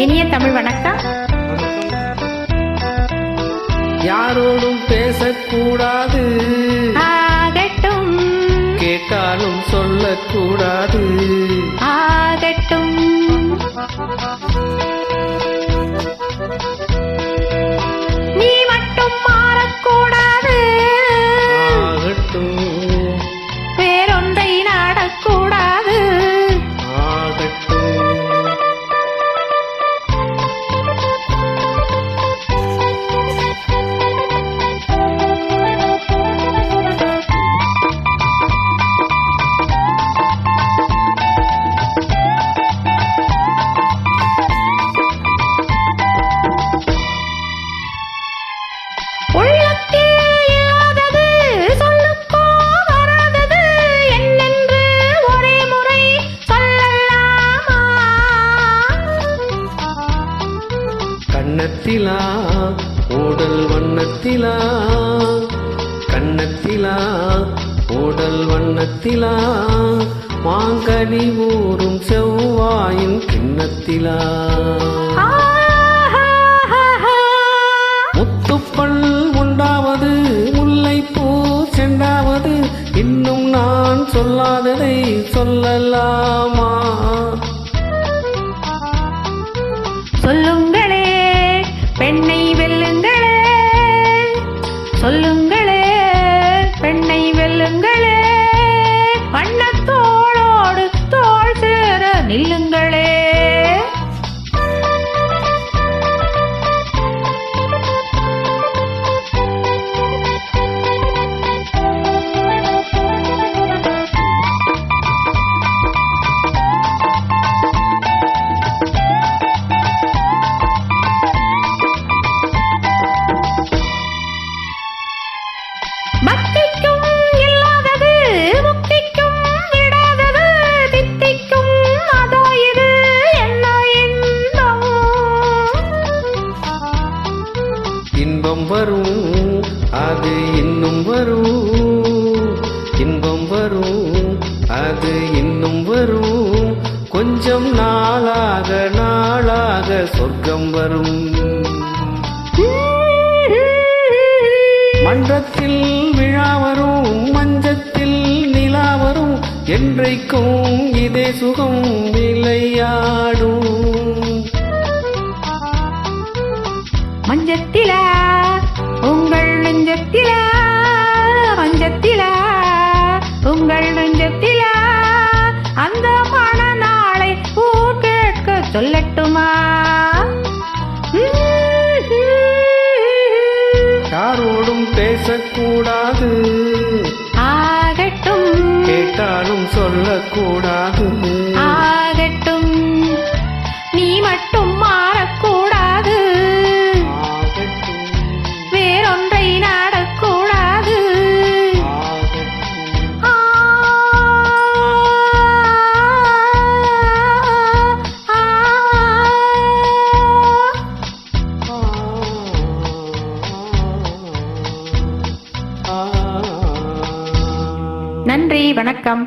இனிய தமிழ் வணக்கம். யாரோடும் பேசக்கூடாது, ஆகட்டும். கேட்டாலும் சொல்லக்கூடாது, ஆகட்டும். நீ மட்டும் மாறக்கூடாது, ஆகட்டும். வேறொன்றை நாடக்கூடாது, ஆகட்டும். கண்ணத்திலா ஓடல் வண்ணத்திலா, கண்ணத்திலா ஓடல் வண்ணத்திலா, மாங்கனி ஊறும் செவ்வாயின் கிண்ணத்திலா, முத்துப்பல் உண்டாவது முல்லைப்பூ செண்டாவது, இன்னும் நான் சொல்லாததை சொல்லலாமா? சொல்லுங்களே பெண்ணை வெல்லுங்களே, சொல்லுங்களே பெண்ணை வெல்லுங்களே, வண்ணத்தோளோடு தோள் சேர நில்லுங்களே. பக்திக்கும் இல்லாதது, முக்திக்கும் விடாதது, தித்திக்கும் அதோ இது என்ன இன்பம். இன்பம் வரும் அது இன்னும் வரும், இன்பம் வரும் அது இன்னும் வரும், கொஞ்சம் நாளாக நாளாக சொர்க்கம் வரும். மன்றத்தில் விழா வரும், மஞ்சத்தில் நிலா வரும், என்றைக்கும் இதே சுகம் விளையாடும். மஞ்சத்திலா உங்கள் நெஞ்சத்திலா, மஞ்சத்திலா உங்கள் நெஞ்சத்திலா, அந்த மணநாளை ஊர் கேட்க சொல்லட்டுமா? யாரோடும் பேசக்கூடாது, ஆகட்டும். கேட்டாலும் சொல்லக்கூடாது, ஆகட்டும். நீ மட்டும் மாறக்கூடாது, ஆகட்டும். வேறொன்றை நாடக்கூடாது. ஆ, ஆ, நன்றி, வணக்கம்.